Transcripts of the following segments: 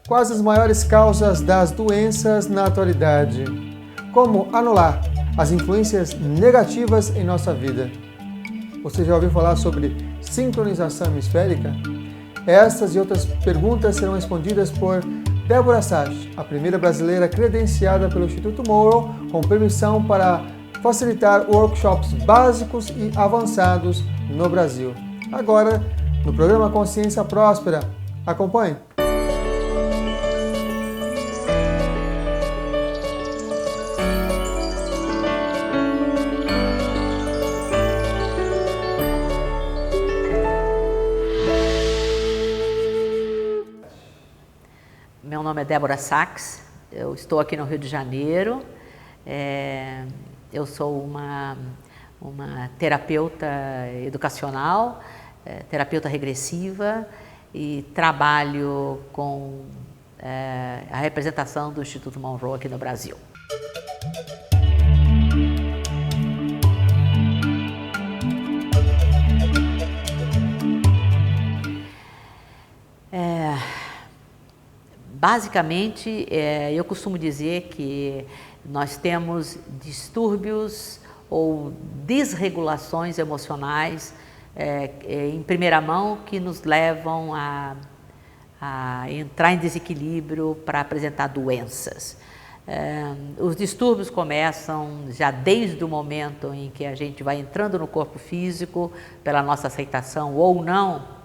Quais as maiores causas das doenças na atualidade? Como anular as influências negativas em nossa vida? Você já ouviu falar sobre sincronização hemisférica? Estas e outras perguntas serão respondidas por Débora Sachs, a primeira brasileira credenciada pelo Instituto Morrow com permissão para facilitar workshops básicos e avançados no Brasil. Agora, no programa Consciência Próspera. Acompanhe! Meu nome é Débora Sachs, eu estou aqui no Rio de Janeiro, eu sou uma terapeuta educacional, terapeuta regressiva e trabalho com a representação do Instituto Monroe aqui no Brasil. Basicamente, eu costumo dizer que nós temos distúrbios ou desregulações emocionais em primeira mão que nos levam a entrar em desequilíbrio para apresentar doenças. Os distúrbios começam já desde o momento em que a gente vai entrando no corpo físico, pela nossa aceitação ou não,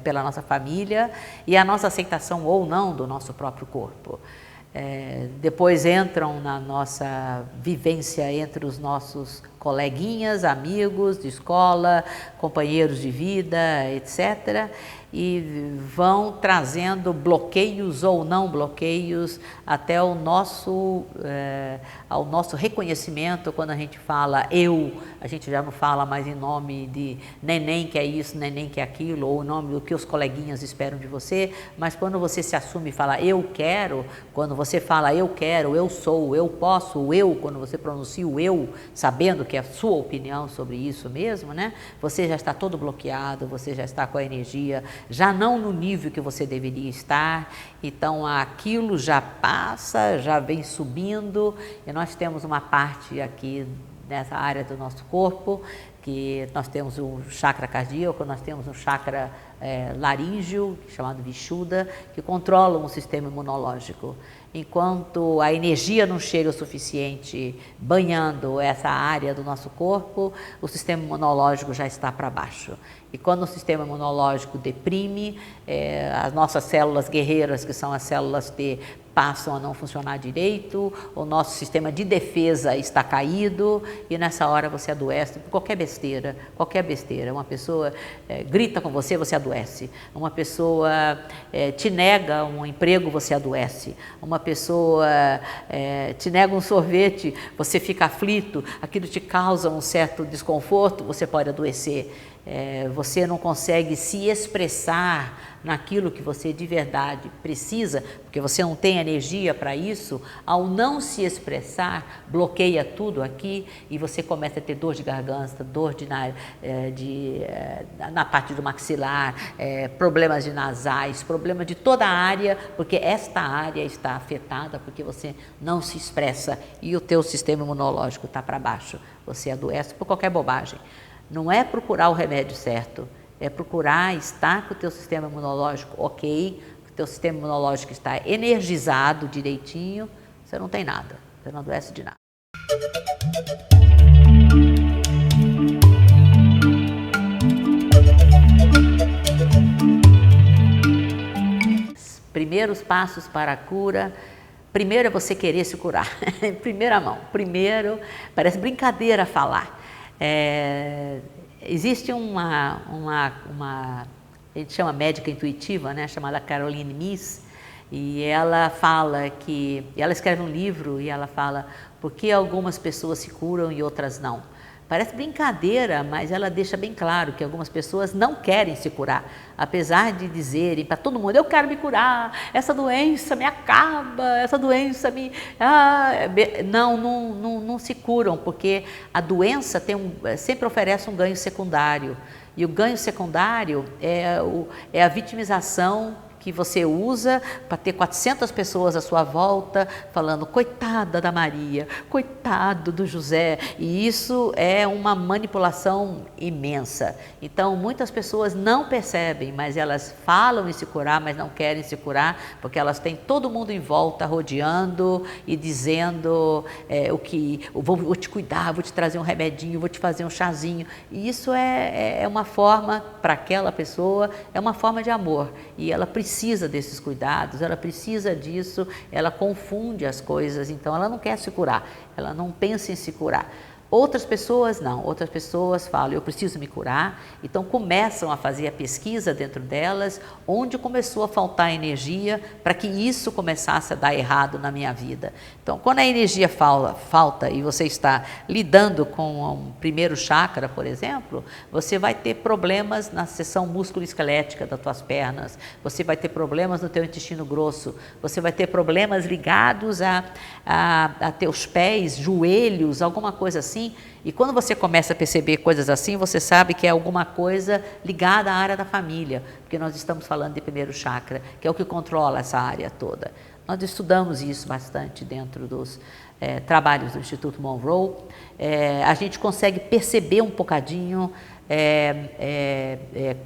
pela nossa família e a nossa aceitação ou não do nosso próprio corpo. Depois entram na nossa vivência entre os nossos coleguinhas, amigos de escola, companheiros de vida, etc. E vão trazendo bloqueios ou não bloqueios até ao nosso reconhecimento. Quando a gente fala eu, a gente já não fala mais em nome de neném que é isso, neném que é aquilo, ou em nome do que os coleguinhas esperam de você, mas quando você se assume e fala eu quero, quando você fala eu quero, eu sou, eu posso, o eu, quando você pronuncia o eu, sabendo que é a sua opinião sobre isso mesmo, né? Você já está todo bloqueado, você já está com a energia já não no nível que você deveria estar, então aquilo já passa, já vem subindo, e nós temos uma parte aqui nessa área do nosso corpo, que nós temos o chakra cardíaco, nós temos um chakra laríngeo, chamado Vishuddha, que controlam o sistema imunológico. Enquanto a energia não chega o suficiente banhando essa área do nosso corpo, o sistema imunológico já está para baixo. E quando o sistema imunológico deprime, as nossas células guerreiras, que são as células T, passam a não funcionar direito, o nosso sistema de defesa está caído e nessa hora você adoece por qualquer besteira, Uma pessoa grita com você, você adoece. Uma pessoa te nega um emprego, você adoece. Uma pessoa te nega um sorvete, você fica aflito, aquilo te causa um certo desconforto, você pode adoecer. Você não consegue se expressar naquilo que você de verdade precisa, porque você não tem energia para isso. Ao não se expressar, bloqueia tudo aqui e você começa a ter dor de garganta, dor na parte do maxilar, problemas de nasais, problema de toda a área, porque esta área está afetada, porque você não se expressa e o teu sistema imunológico está para baixo. Você adoece por qualquer bobagem. Não é procurar o remédio certo, é procurar estar com o teu sistema imunológico ok, que o teu sistema imunológico está energizado direitinho, você não tem nada, você não adoece de nada. Primeiros passos para a cura. Primeiro é você querer se curar, em primeira mão. Primeiro, parece brincadeira falar. Existe a gente chama médica intuitiva, né, chamada Caroline Myss, e ela escreve um livro e ela fala por que algumas pessoas se curam e outras não. Parece brincadeira, mas ela deixa bem claro que algumas pessoas não querem se curar, apesar de dizerem para todo mundo, eu quero me curar, essa doença me acaba, essa doença me... Não se curam, porque a doença sempre oferece um ganho secundário, e o ganho secundário é a vitimização que você usa para ter 400 pessoas à sua volta falando coitada da Maria, coitado do José, e isso é uma manipulação imensa. Então muitas pessoas não percebem, mas elas falam em se curar, mas não querem se curar, porque elas têm todo mundo em volta rodeando e dizendo vou te cuidar, vou te trazer um remedinho, vou te fazer um chazinho, e isso é uma forma, para aquela pessoa, é uma forma de amor, e ela precisa desses cuidados, ela precisa disso, ela confunde as coisas, então ela não quer se curar, ela não pensa em se curar. Outras pessoas não, outras pessoas falam, eu preciso me curar, então começam a fazer a pesquisa dentro delas, onde começou a faltar energia para que isso começasse a dar errado na minha vida. Então, quando a energia falta e você está lidando com um primeiro chakra, por exemplo, você vai ter problemas na seção músculo-esquelética das tuas pernas, você vai ter problemas no teu intestino grosso, você vai ter problemas ligados a teus pés, joelhos, alguma coisa assim. E quando você começa a perceber coisas assim, você sabe que é alguma coisa ligada à área da família, porque nós estamos falando de primeiro chakra, que é o que controla essa área toda. Nós estudamos isso bastante dentro dos trabalhos do Instituto Monroe. A gente consegue perceber um bocadinho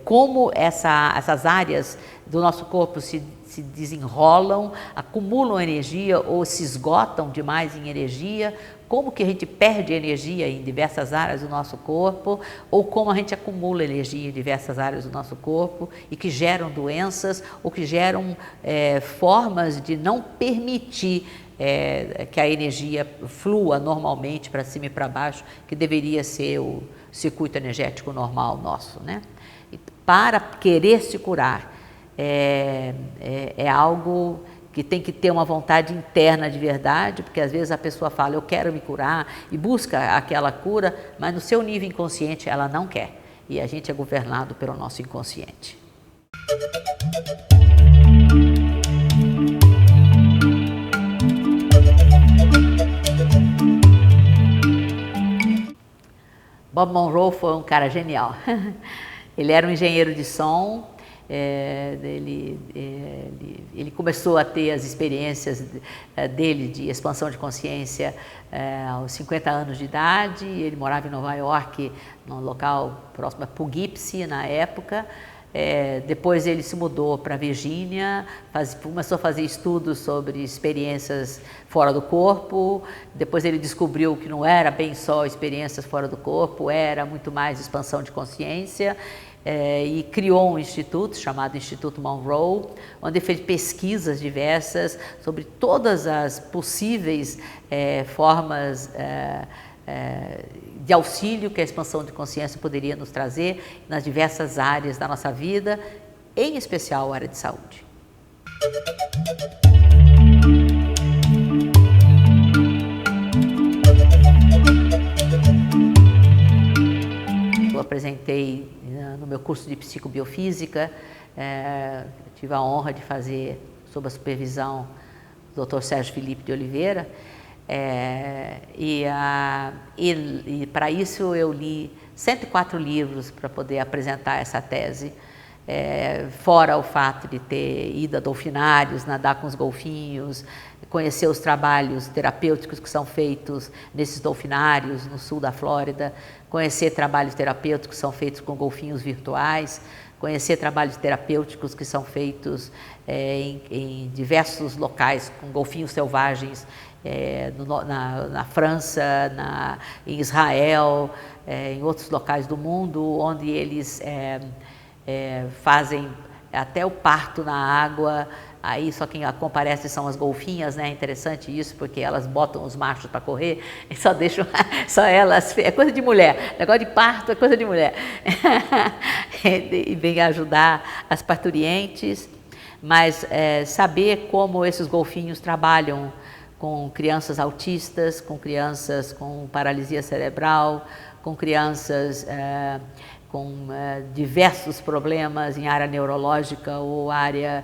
como essas áreas do nosso corpo se desenrolam, acumulam energia ou se esgotam demais em energia, como que a gente perde energia em diversas áreas do nosso corpo, ou como a gente acumula energia em diversas áreas do nosso corpo e que geram doenças ou que geram formas de não permitir que a energia flua normalmente para cima e para baixo, que deveria ser o circuito energético normal nosso, né? E para querer se curar, é algo que tem que ter uma vontade interna de verdade, porque às vezes a pessoa fala, eu quero me curar, e busca aquela cura, mas no seu nível inconsciente ela não quer. E a gente é governado pelo nosso inconsciente. Bob Monroe foi um cara genial. Ele era um engenheiro de som. Ele começou a ter as experiências dele de expansão de consciência aos 50 anos de idade. Ele morava em Nova York, num local próximo a Poughkeepsie na época. Depois ele se mudou para Virgínia, começou a fazer estudos sobre experiências fora do corpo. Depois ele descobriu que não era bem só experiências fora do corpo, era muito mais expansão de consciência. E criou um instituto chamado Instituto Monroe, onde fez pesquisas diversas sobre todas as possíveis formas de auxílio que a expansão de consciência poderia nos trazer nas diversas áreas da nossa vida, em especial a área de saúde. Eu apresentei no meu curso de psicobiofísica, tive a honra de fazer sob a supervisão do Dr. Sérgio Felipe de Oliveira, e para isso eu li 104 livros para poder apresentar essa tese, fora o fato de ter ido a dolfinários, nadar com os golfinhos, conhecer os trabalhos terapêuticos que são feitos nesses dolfinários no sul da Flórida, conhecer trabalhos terapêuticos que são feitos com golfinhos virtuais, conhecer trabalhos terapêuticos que são feitos em diversos locais com golfinhos selvagens, na França, em Israel, em outros locais do mundo, onde eles fazem até o parto na água. Aí só quem comparece são as golfinhas, né? É interessante isso, porque elas botam os machos para correr e só deixam só elas. É coisa de mulher, negócio de parto é coisa de mulher. E vem ajudar as parturientes, mas saber como esses golfinhos trabalham com crianças autistas, com crianças com paralisia cerebral, com crianças com diversos problemas em área neurológica ou área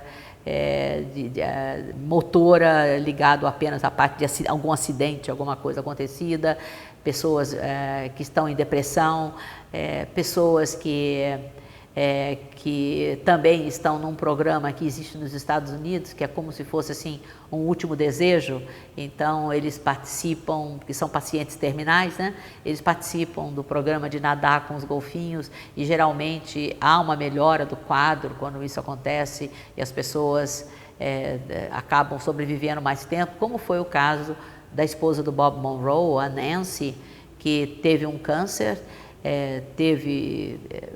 motora, ligado apenas à parte de algum acidente, alguma coisa acontecida, pessoas que estão em depressão, pessoas que que também estão num programa que existe nos Estados Unidos, que é como se fosse assim um último desejo. Então eles participam, que são pacientes terminais, né? Eles participam do programa de nadar com os golfinhos e geralmente há uma melhora do quadro quando isso acontece e as pessoas acabam sobrevivendo mais tempo, como foi o caso da esposa do Bob Monroe, a Nancy, que teve um câncer.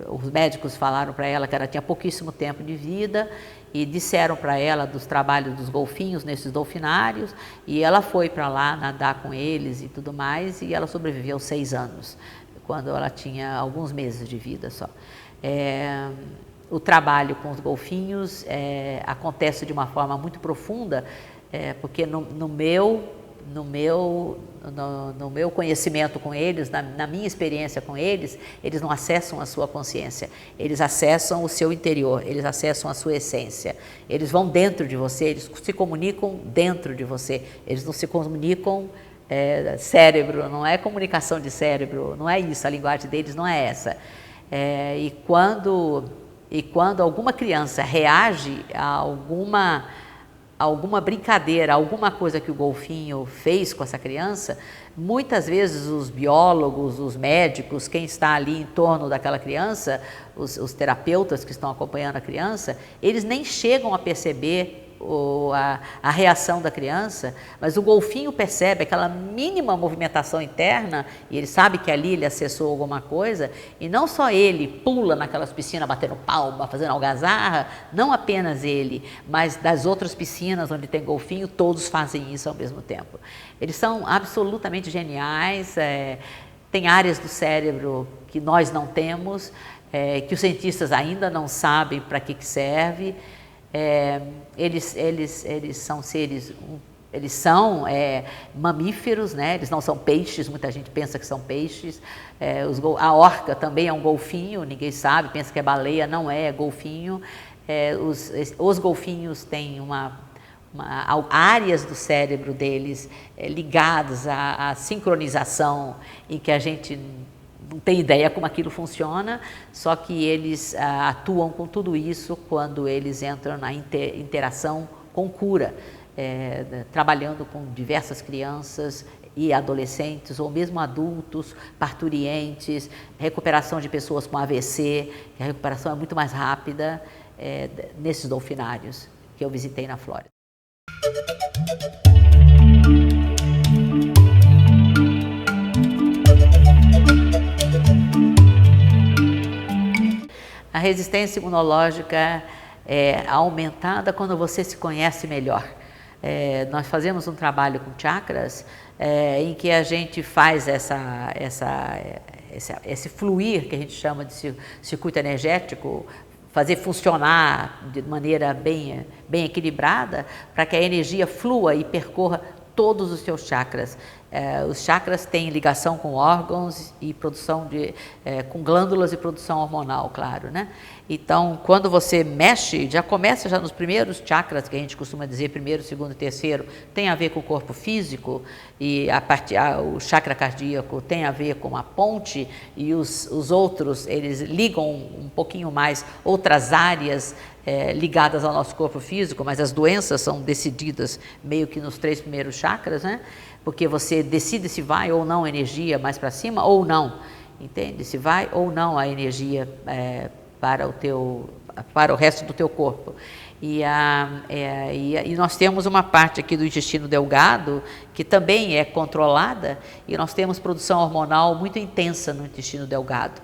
Os médicos falaram para ela que ela tinha pouquíssimo tempo de vida e disseram para ela dos trabalhos dos golfinhos nesses dolfinários, e ela foi para lá nadar com eles e tudo mais, e ela sobreviveu 6 anos, quando ela tinha alguns meses de vida só. O trabalho com os golfinhos acontece de uma forma muito profunda, porque no meu conhecimento com eles, na minha experiência com eles, eles não acessam a sua consciência, eles acessam o seu interior, eles acessam a sua essência, eles vão dentro de você, eles se comunicam dentro de você, eles não se comunicam cérebro, não é comunicação de cérebro, não é isso, a linguagem deles não é essa. E quando alguma criança reage a alguma brincadeira, alguma coisa que o golfinho fez com essa criança, muitas vezes os biólogos, os médicos, quem está ali em torno daquela criança, os terapeutas que estão acompanhando a criança, eles nem chegam a perceber a reação da criança, mas o golfinho percebe aquela mínima movimentação interna e ele sabe que ali ele acessou alguma coisa, e não só ele pula naquelas piscinas batendo palma, fazendo algazarra, não apenas ele, mas das outras piscinas onde tem golfinho, todos fazem isso ao mesmo tempo. Eles são absolutamente geniais, tem áreas do cérebro que nós não temos, que os cientistas ainda não sabem para que serve. Eles são seres, eles são mamíferos, né? Eles não são peixes, muita gente pensa que são peixes. A orca também é um golfinho, ninguém sabe, pensa que é baleia, não é golfinho. Os golfinhos têm áreas do cérebro deles ligadas à sincronização, em que a gente não tem ideia como aquilo funciona, só que eles atuam com tudo isso quando eles entram na interação com cura, trabalhando com diversas crianças e adolescentes, ou mesmo adultos, parturientes, recuperação de pessoas com AVC, que a recuperação é muito mais rápida nesses dolfinários que eu visitei na Flórida. A resistência imunológica é aumentada quando você se conhece melhor. Nós fazemos um trabalho com chakras em que a gente faz esse fluir, que a gente chama de circuito energético, fazer funcionar de maneira bem equilibrada, para que a energia flua e percorra todos os seus chakras. Os chakras têm ligação com órgãos e produção com glândulas e produção hormonal, claro, né? Então, quando você mexe, já começa nos primeiros chakras, que a gente costuma dizer, primeiro, segundo e terceiro, tem a ver com o corpo físico, e o chakra cardíaco tem a ver com a ponte, e os outros, eles ligam um pouquinho mais outras áreas ligadas ao nosso corpo físico, mas as doenças são decididas meio que nos 3 primeiros chakras, né? Porque você decide se vai ou não a energia mais para cima ou não, entende? Se vai ou não a energia para o resto do teu corpo. E nós temos uma parte aqui do intestino delgado que também é controlada, e nós temos produção hormonal muito intensa no intestino delgado.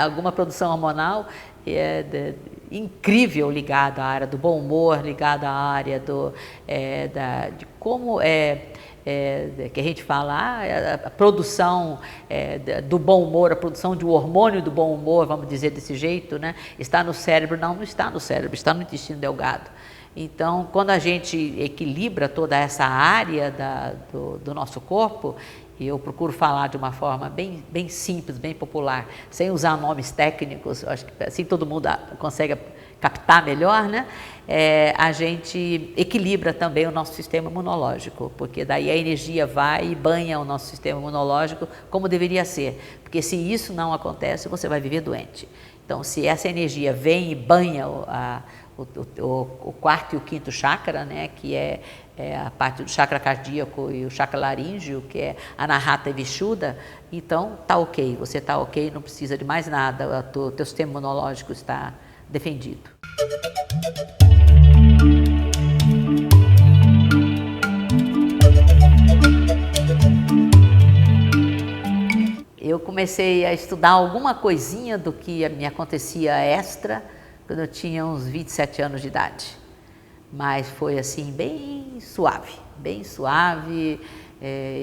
Alguma produção hormonal incrível ligada à área do bom humor, ligada à área de como que a gente fala, a produção do bom humor, a produção de um hormônio do bom humor, vamos dizer desse jeito, né? Está no cérebro? Não está no cérebro, está no intestino delgado. Então, quando a gente equilibra toda essa área do nosso corpo, e eu procuro falar de uma forma bem simples, bem popular, sem usar nomes técnicos, acho que assim todo mundo consegue captar melhor, né? A gente equilibra também o nosso sistema imunológico, porque daí a energia vai e banha o nosso sistema imunológico como deveria ser, porque se isso não acontece, você vai viver doente. Então, se essa energia vem e banha o quarto e o quinto chakra, né, que é a parte do chakra cardíaco e o chakra laríngeo, que é Anahata e Vishuddha, então tá ok, você tá ok, não precisa de mais nada, o teu sistema imunológico está defendido. Eu comecei a estudar alguma coisinha do que me acontecia extra quando eu tinha uns 27 anos de idade. Mas foi assim, bem suave, bem suave.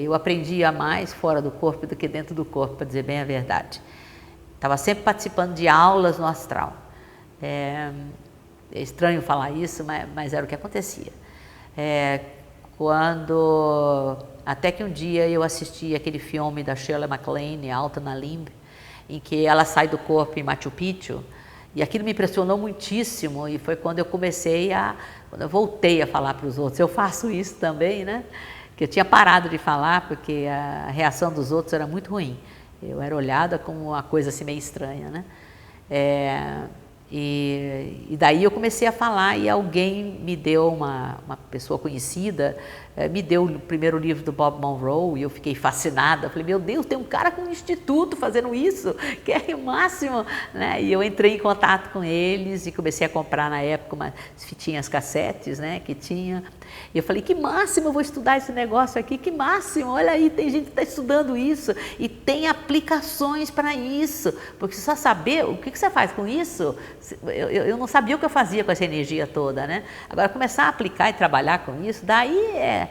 Eu aprendia mais fora do corpo do que dentro do corpo, para dizer bem a verdade. Estava sempre participando de aulas no astral. É estranho falar isso, mas era o que acontecia. Até que um dia eu assisti aquele filme da Shirley MacLaine, Alta na Limbe, em que ela sai do corpo em Machu Picchu, e aquilo me impressionou muitíssimo, e foi quando eu quando eu voltei a falar para os outros. Eu faço isso também, né? Que eu tinha parado de falar porque a reação dos outros era muito ruim. Eu era olhada como uma coisa assim meio estranha, né? E daí eu comecei a falar e alguém me deu, uma pessoa conhecida, me deu o primeiro livro do Bob Monroe e eu fiquei fascinada. Falei, meu Deus, tem um cara com um instituto fazendo isso, que é o máximo, né? E eu entrei em contato com eles e comecei a comprar na época umas fitinhas cassetes, né, que tinha. E eu falei, que máximo, eu vou estudar esse negócio aqui, que máximo, olha aí, tem gente que está estudando isso e tem aplicações para isso, porque só saber o que você faz com isso, eu não sabia o que eu fazia com essa energia toda, né? Agora, começar a aplicar e trabalhar com isso, daí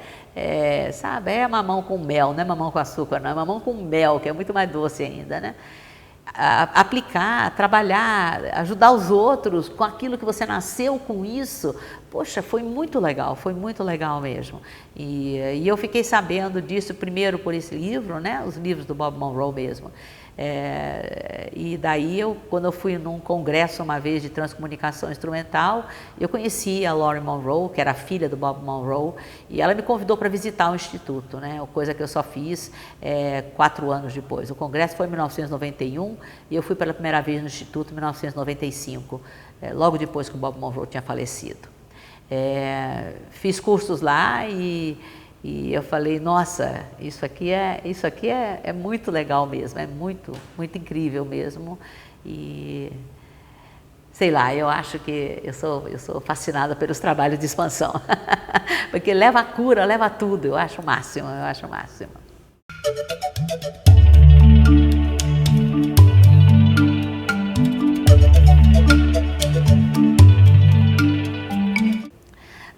sabe, é mamão com mel, não é mamão com açúcar, não, é mamão com mel, que é muito mais doce ainda, né? Aplicar, trabalhar, ajudar os outros com aquilo que você nasceu com isso, poxa, foi muito legal mesmo. E eu fiquei sabendo disso primeiro por esse livro, né, os livros do Bob Monroe mesmo. E daí, quando eu fui num congresso uma vez de transcomunicação instrumental, eu conheci a Lori Monroe, que era a filha do Bob Monroe, e ela me convidou para visitar o instituto, né, coisa que eu só fiz 4 anos depois. O congresso foi em 1991 e eu fui pela primeira vez no instituto em 1995, logo depois que o Bob Monroe tinha falecido. Fiz cursos lá e eu falei, nossa, isso aqui é muito legal mesmo, é muito incrível mesmo. E sei lá, eu acho que eu sou fascinada pelos trabalhos de expansão, porque leva a cura, leva tudo, eu acho o máximo.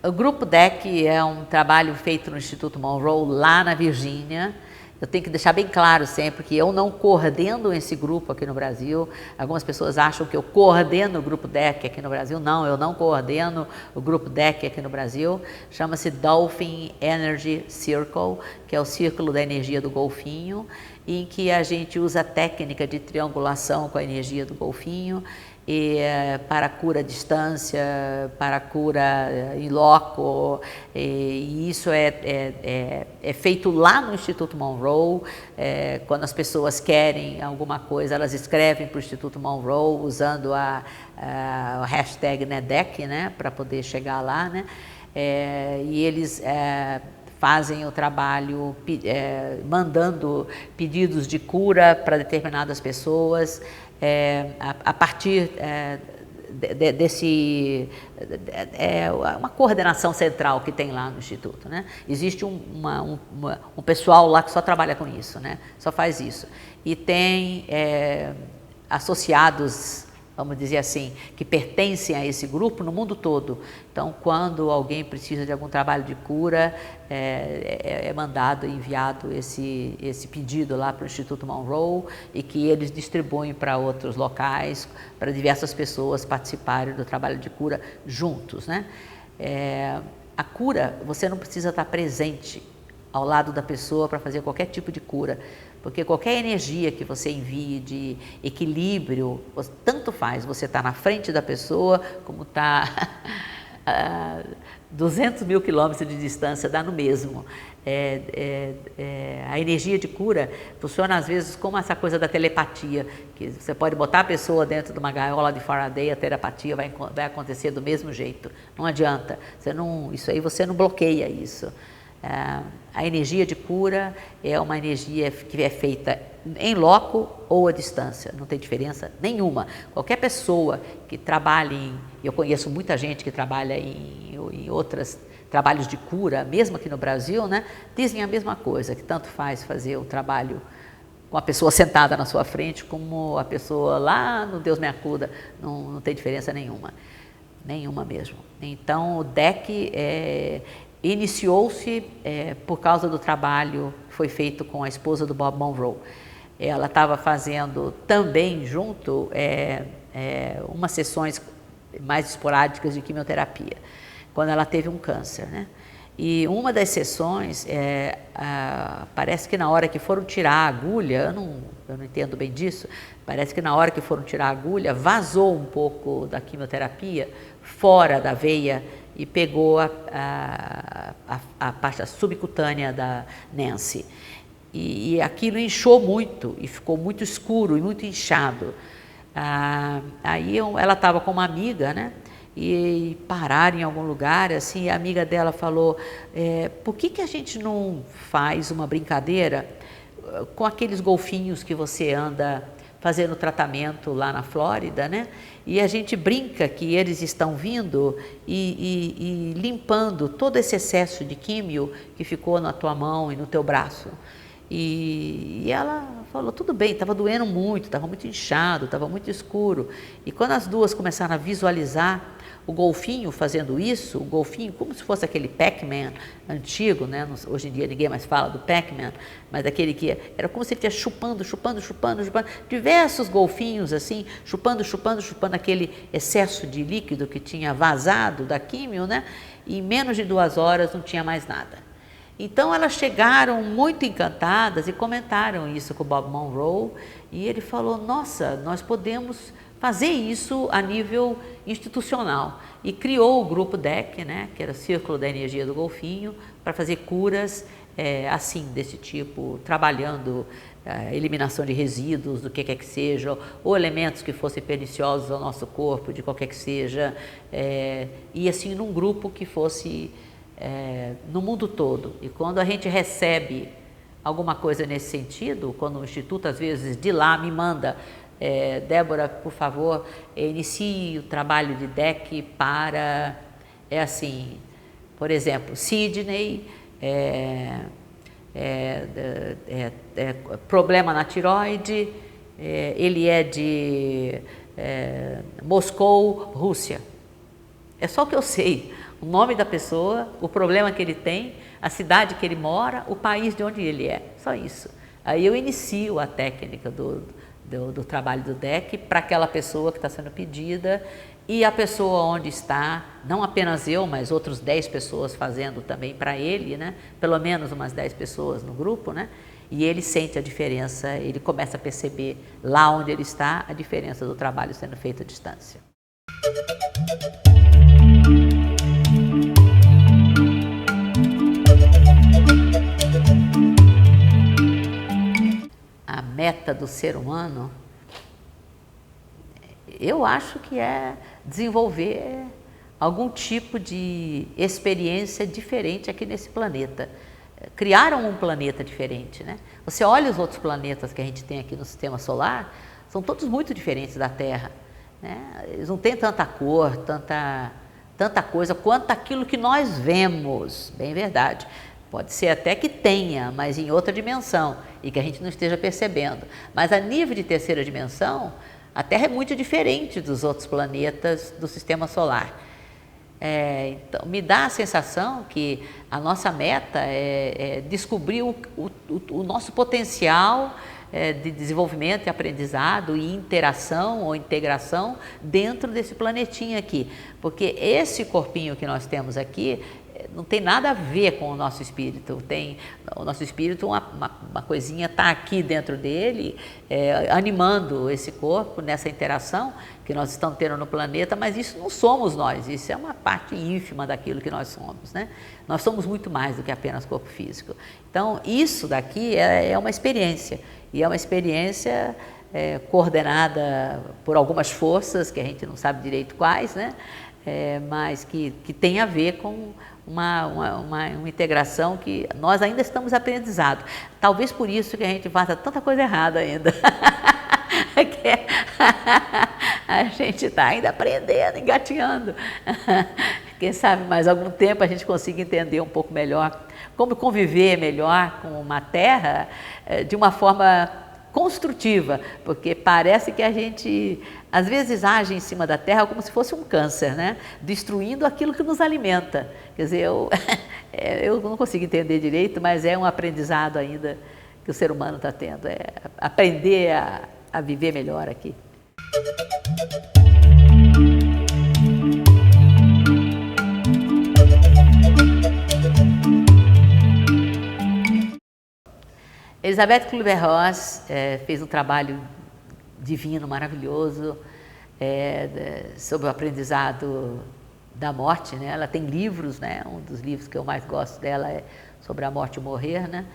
O Grupo DEC é um trabalho feito no Instituto Monroe, lá na Virgínia. Eu tenho que deixar bem claro sempre que eu não coordeno esse grupo aqui no Brasil. Algumas pessoas acham que eu coordeno o Grupo DEC aqui no Brasil. Não, eu não coordeno o Grupo DEC aqui no Brasil. Chama-se Dolphin Energy Circle, que é o círculo da energia do golfinho, em que a gente usa a técnica de triangulação com a energia do golfinho, para cura à distância, para cura in loco, e isso é feito lá no Instituto Monroe. Quando as pessoas querem alguma coisa, elas escrevem para o Instituto Monroe usando a hashtag NEDEC, né, para poder chegar lá, né, e eles fazem o trabalho mandando pedidos de cura para determinadas pessoas, a partir uma coordenação central que tem lá no Instituto, né? Existe um pessoal lá que só trabalha com isso, né? Só faz isso. E tem associados, vamos dizer assim, que pertencem a esse grupo no mundo todo. Então, quando alguém precisa de algum trabalho de cura, é mandado, enviado esse pedido lá para o Instituto Monroe, e que eles distribuem para outros locais, para diversas pessoas participarem do trabalho de cura juntos, né? A cura, você não precisa estar presente ao lado da pessoa para fazer qualquer tipo de cura. porque qualquer energia que você envie de equilíbrio, tanto faz você estar na frente da pessoa, como estar a 200 mil quilômetros de distância, dá no mesmo. A energia de cura funciona às vezes como essa coisa da telepatia, que você pode botar a pessoa dentro de uma gaiola de Faraday, a telepatia vai acontecer do mesmo jeito, não adianta, isso aí você não bloqueia isso. A energia de cura é uma energia que é feita em loco ou à distância, não tem diferença nenhuma. Qualquer pessoa que trabalhe eu conheço muita gente que trabalha em outros trabalhos de cura, mesmo aqui no Brasil, né, dizem a mesma coisa, que tanto faz fazer o trabalho com a pessoa sentada na sua frente, como a pessoa lá no Deus me acuda, não tem diferença nenhuma mesmo. Então o DEC iniciou-se por causa do trabalho que foi feito com a esposa do Bob Monroe. Ela estava fazendo também junto umas sessões mais esporádicas de quimioterapia, quando ela teve um câncer, né? E uma das sessões, parece que na hora que foram tirar a agulha, eu não entendo bem disso, parece que na hora que foram tirar a agulha, vazou um pouco da quimioterapia fora da veia e pegou a parte subcutânea da Nancy. E aquilo inchou muito e ficou muito escuro e muito inchado. Aí ela estava com uma amiga, né? E pararam em algum lugar, assim, a amiga dela falou, por que a gente não faz uma brincadeira com aqueles golfinhos que você anda fazendo tratamento lá na Flórida, né? E a gente brinca que eles estão vindo e limpando todo esse excesso de químio que ficou na tua mão e no teu braço. E ela falou, tudo bem, estava doendo muito, estava muito inchado, estava muito escuro. E quando as duas começaram a visualizar o golfinho fazendo isso, o golfinho como se fosse aquele Pac-Man antigo, né? Hoje em dia ninguém mais fala do Pac-Man, mas aquele que era como se ele estivesse chupando, diversos golfinhos assim, chupando aquele excesso de líquido que tinha vazado da químio, né? E em menos de 2 horas não tinha mais nada. Então elas chegaram muito encantadas e comentaram isso com o Bob Monroe e ele falou, nossa, nós podemos fazer isso a nível institucional, e criou o grupo DEC, né, que era o Círculo da Energia do Golfinho, para fazer curas assim, desse tipo, trabalhando eliminação de resíduos, do que quer que seja, ou elementos que fossem perniciosos ao nosso corpo, de qualquer que seja, e assim num grupo que fosse no mundo todo. E quando a gente recebe alguma coisa nesse sentido, quando o Instituto às vezes de lá me manda, Débora, por favor, inicie o trabalho de DEC para, assim, por exemplo, Sydney, problema na tiroide, ele é de Moscou, Rússia. É só o que eu sei, o nome da pessoa, o problema que ele tem, a cidade que ele mora, o país de onde ele é, só isso. Aí eu inicio a técnica do trabalho do DEC para aquela pessoa que está sendo pedida, e a pessoa onde está, não apenas eu, mas outros 10 pessoas fazendo também para ele, né? Pelo menos umas 10 pessoas no grupo, né? E ele sente a diferença, ele começa a perceber lá onde ele está a diferença do trabalho sendo feito à distância. A meta do ser humano, eu acho que é desenvolver algum tipo de experiência diferente aqui nesse planeta. Criaram um planeta diferente, né? Você olha os outros planetas que a gente tem aqui no sistema solar, são todos muito diferentes da Terra, né? Eles não têm tanta cor, tanta coisa quanto aquilo que nós vemos, bem verdade. Pode ser até que tenha, mas em outra dimensão e que a gente não esteja percebendo. Mas a nível de terceira dimensão, a Terra é muito diferente dos outros planetas do sistema solar. Então, me dá a sensação que a nossa meta é descobrir o nosso potencial de desenvolvimento e aprendizado e interação ou integração dentro desse planetinha aqui. Porque esse corpinho que nós temos aqui não tem nada a ver com o nosso espírito. O nosso espírito, uma coisinha está aqui dentro dele, animando esse corpo nessa interação que nós estamos tendo no planeta, mas isso não somos nós, isso é uma parte ínfima daquilo que nós somos, né? Nós somos muito mais do que apenas corpo físico. Então, isso daqui é uma experiência, e é uma experiência coordenada por algumas forças, que a gente não sabe direito quais, né? Mas que tem a ver com uma integração que nós ainda estamos aprendizado. Talvez por isso que a gente faça tanta coisa errada ainda. A gente está ainda aprendendo, engateando. Quem sabe mais algum tempo a gente consiga entender um pouco melhor como conviver melhor com uma terra de uma forma construtiva, porque parece que a gente às vezes age em cima da terra como se fosse um câncer, né? Destruindo aquilo que nos alimenta. Quer dizer, eu não consigo entender direito, mas é um aprendizado ainda que o ser humano está tendo, aprender a viver melhor aqui. Elisabeth Kübler-Ross fez um trabalho divino, maravilhoso, sobre o aprendizado da morte, né? Ela tem livros, né? Um dos livros que eu mais gosto dela é sobre a morte e morrer, né?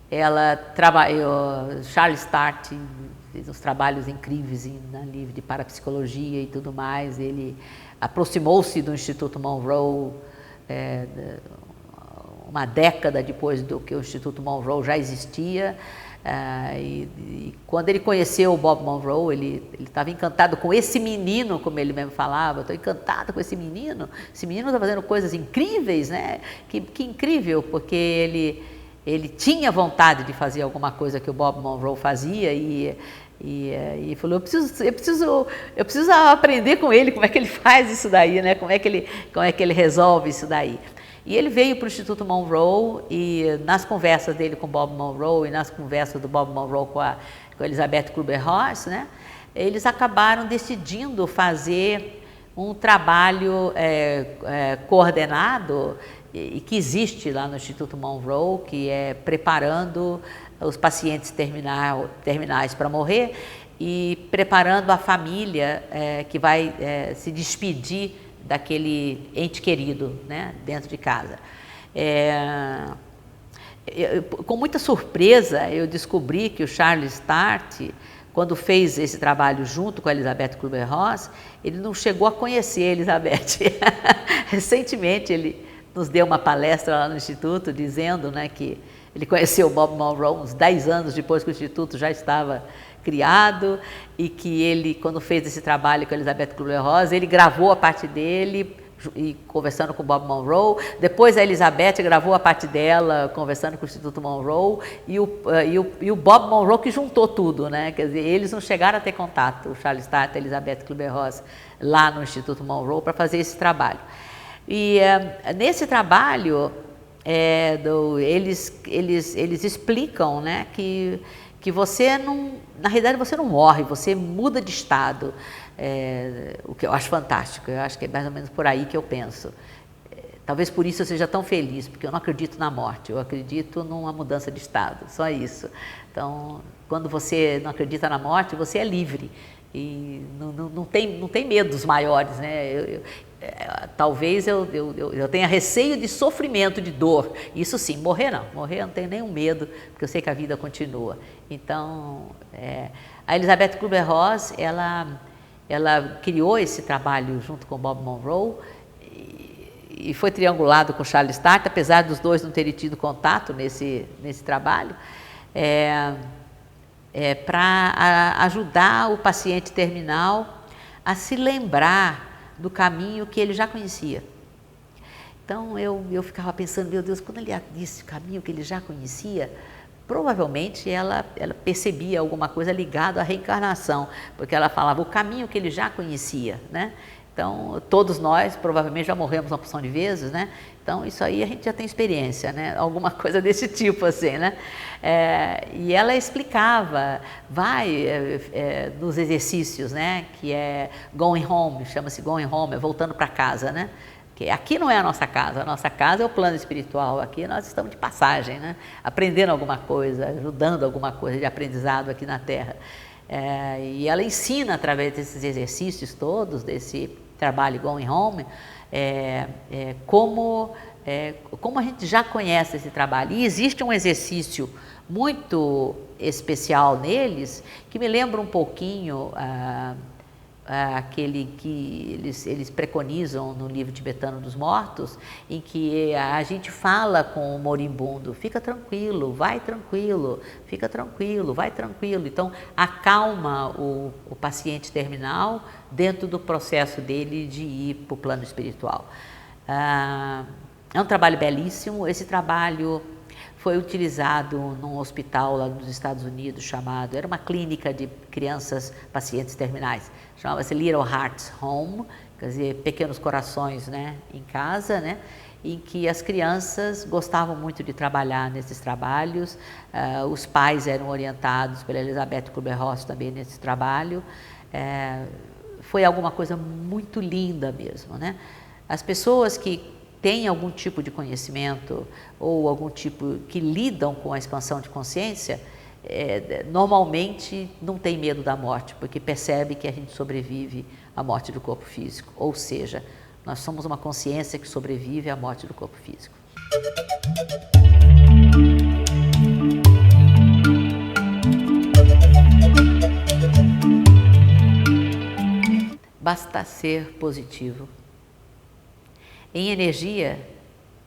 Ela trabalhou, Charles Start fez uns trabalhos incríveis na livro de parapsicologia e tudo mais. Ele aproximou-se do Instituto Monroe, uma década depois do que o Instituto Monroe já existia, e quando ele conheceu o Bob Monroe, ele estava encantado com esse menino, como ele mesmo falava, estou encantado com esse menino está fazendo coisas incríveis, né? Que incrível, porque ele tinha vontade de fazer alguma coisa que o Bob Monroe fazia e falou, eu preciso aprender com ele como é que ele faz isso daí, né? Como é que ele resolve isso daí. E ele veio para o Instituto Monroe e nas conversas dele com Bob Monroe e nas conversas do Bob Monroe com a Elisabeth Kübler-Ross, né, eles acabaram decidindo fazer um trabalho coordenado e que existe lá no Instituto Monroe, que é preparando os pacientes terminais para morrer e preparando a família que vai se despedir daquele ente querido, né, dentro de casa. Com muita surpresa, eu descobri que o Charles Start, quando fez esse trabalho junto com a Elisabeth Kübler-Ross, ele não chegou a conhecer a Elisabeth. Recentemente, ele nos deu uma palestra lá no Instituto, dizendo, né, que ele conheceu o Bob Monroe uns 10 anos depois que o Instituto já estava criado e que ele, quando fez esse trabalho com a Elisabeth Kübler-Ross, ele gravou a parte dele e conversando com o Bob Monroe, depois a Elisabeth gravou a parte dela conversando com o Instituto Monroe e o Bob Monroe que juntou tudo, né? Quer dizer, eles não chegaram a ter contato, o Charles Start e a Elisabeth Kübler-Ross, lá no Instituto Monroe para fazer esse trabalho. E nesse trabalho eles explicam, né, que você não, na realidade você não morre, você muda de estado, o que eu acho fantástico, eu acho que é mais ou menos por aí que eu penso. Talvez por isso eu seja tão feliz, porque eu não acredito na morte, eu acredito numa mudança de estado, só isso. Então, quando você não acredita na morte, você é livre e não tem medos maiores, né? Talvez eu tenha receio de sofrimento, de dor. Isso sim, morrer eu não tenho nenhum medo, porque eu sei que a vida continua. Então, a Elisabeth Kübler-Ross, ela criou esse trabalho junto com Bob Monroe e foi triangulado com Charles Start, apesar dos dois não terem tido contato nesse trabalho, para ajudar o paciente terminal a se lembrar do caminho que ele já conhecia. Então, eu ficava pensando, meu Deus, quando ele disse o caminho que ele já conhecia, provavelmente ela percebia alguma coisa ligada à reencarnação, porque ela falava o caminho que ele já conhecia, né? Então, todos nós provavelmente já morremos uma porção de vezes, né? Então, isso aí a gente já tem experiência, né? Alguma coisa desse tipo, assim, né? E ela explicava, nos exercícios, né? Que é going home, chama-se going home, voltando para casa, né? Porque aqui não é a nossa casa é o plano espiritual, aqui nós estamos de passagem, né? Aprendendo alguma coisa, ajudando alguma coisa de aprendizado aqui na Terra. E ela ensina através desses exercícios todos, desse trabalho Going Home, como a gente já conhece esse trabalho. E existe um exercício muito especial neles, que me lembra um pouquinho aquele que eles preconizam no livro tibetano dos mortos, em que a gente fala com o moribundo: fica tranquilo, vai tranquilo, fica tranquilo, vai tranquilo. Então acalma o paciente terminal dentro do processo dele de ir para o plano espiritual. É um trabalho belíssimo. Esse trabalho foi utilizado num hospital lá nos Estados Unidos era uma clínica de crianças pacientes terminais, chamava-se Little Hearts Home, quer dizer, pequenos corações, né, em casa, né, em que as crianças gostavam muito de trabalhar nesses trabalhos. Os pais eram orientados pela Elizabeth Kubler-Ross também nesse trabalho. Foi alguma coisa muito linda mesmo, né? As pessoas que têm algum tipo de conhecimento ou algum tipo que lidam com a expansão de consciência, normalmente não tem medo da morte, porque percebe que a gente sobrevive à morte do corpo físico. Ou seja, nós somos uma consciência que sobrevive à morte do corpo físico. Basta ser positivo. Em energia,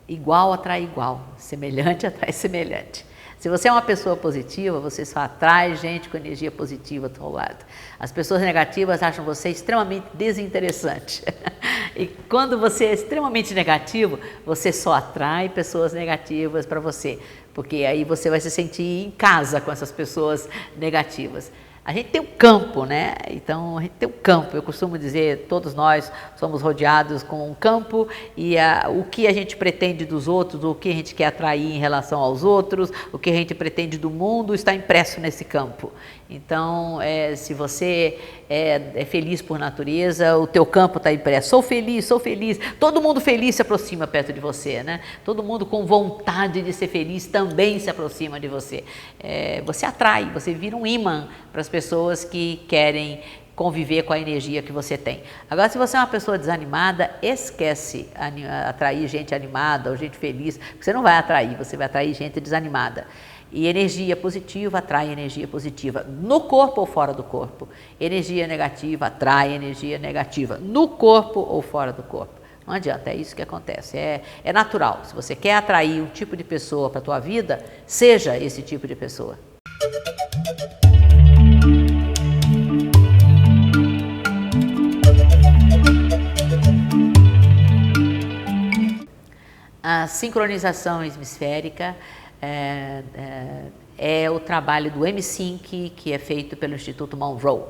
igual atrai igual, semelhante atrai semelhante. Se você é uma pessoa positiva, você só atrai gente com energia positiva do seu lado. As pessoas negativas acham você extremamente desinteressante. E quando você é extremamente negativo, você só atrai pessoas negativas para você, porque aí você vai se sentir em casa com essas pessoas negativas. A gente tem um campo, né? Então, a gente tem um campo. Eu costumo dizer, todos nós somos rodeados com um campo e o que a gente pretende dos outros, o que a gente quer atrair em relação aos outros, o que a gente pretende do mundo está impresso nesse campo. Então, se você é feliz por natureza, o teu campo está impresso. Sou feliz, sou feliz. Todo mundo feliz se aproxima perto de você, né? Todo mundo com vontade de ser feliz também se aproxima de você. Você atrai, você vira um imã para as pessoas que querem conviver com a energia que você tem. Agora, se você é uma pessoa desanimada, esquece atrair gente animada ou gente feliz, porque você não vai atrair, você vai atrair gente desanimada. E energia positiva atrai energia positiva, no corpo ou fora do corpo. Energia negativa atrai energia negativa, no corpo ou fora do corpo. Não adianta, é isso que acontece, é natural. Se você quer atrair um tipo de pessoa para a tua vida, seja esse tipo de pessoa. A sincronização hemisférica é o trabalho do M-Sync, que é feito pelo Instituto Monroe.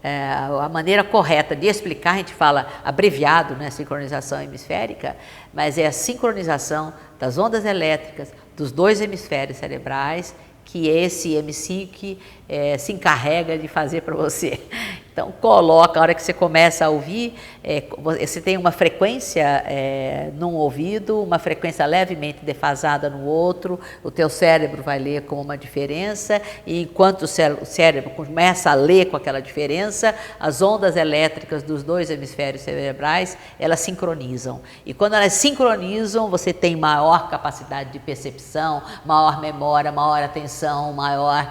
A maneira correta de explicar, a gente fala abreviado, né, sincronização hemisférica, mas é a sincronização das ondas elétricas dos dois hemisférios cerebrais, que esse M-Sync se encarrega de fazer para você. Então, coloca, a hora que você começa a ouvir, você tem uma frequência num ouvido, uma frequência levemente defasada no outro, o teu cérebro vai ler como uma diferença, e enquanto o cérebro começa a ler com aquela diferença, as ondas elétricas dos dois hemisférios cerebrais, elas sincronizam. E quando elas sincronizam, você tem maior capacidade de percepção, maior memória, maior atenção, maior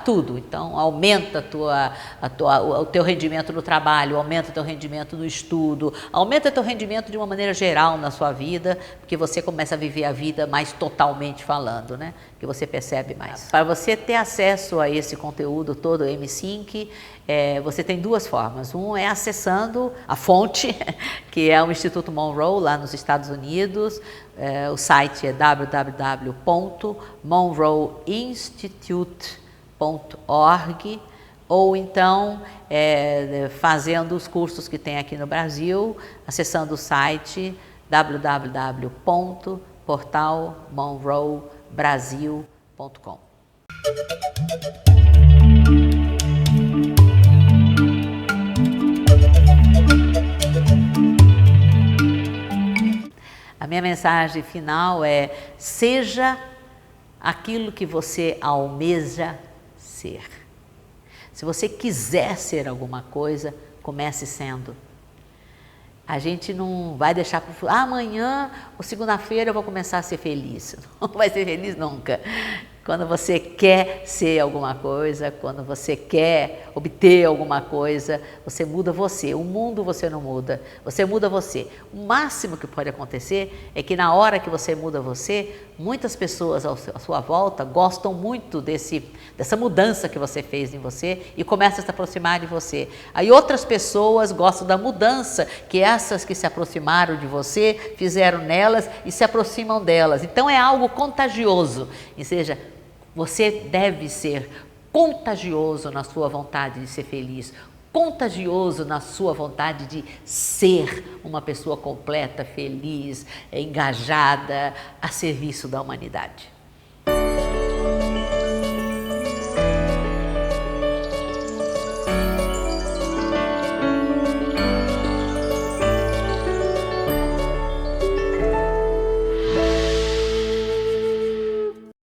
tudo. Então, aumenta o teu rendimento no trabalho, aumenta o teu rendimento no estudo, aumenta o teu rendimento de uma maneira geral na sua vida, porque você começa a viver a vida mais totalmente falando, né? Que você percebe mais. Para você ter acesso a esse conteúdo todo, M-Sync, você tem duas formas. Um é acessando a fonte, que é o Instituto Monroe, lá nos Estados Unidos. O site é www.monroeinstitute.org, ou então fazendo os cursos que tem aqui no Brasil, acessando o site www.portalmonroebrasil.com. A minha mensagem final é: seja aquilo que você almeja ser. Se você quiser ser alguma coisa, comece sendo. A gente não vai deixar para amanhã ou segunda-feira eu vou começar a ser feliz. Não vai ser feliz nunca. Quando você quer ser alguma coisa, quando você quer obter alguma coisa, você muda você. O mundo você não muda, você muda você. O máximo que pode acontecer é que na hora que você muda você, muitas pessoas à sua volta gostam muito dessa mudança que você fez em você e começam a se aproximar de você. Aí outras pessoas gostam da mudança que essas que se aproximaram de você fizeram nelas e se aproximam delas. Então é algo contagioso, ou seja, você deve ser contagioso na sua vontade de ser feliz, contagioso na sua vontade de ser uma pessoa completa, feliz, engajada, a serviço da humanidade.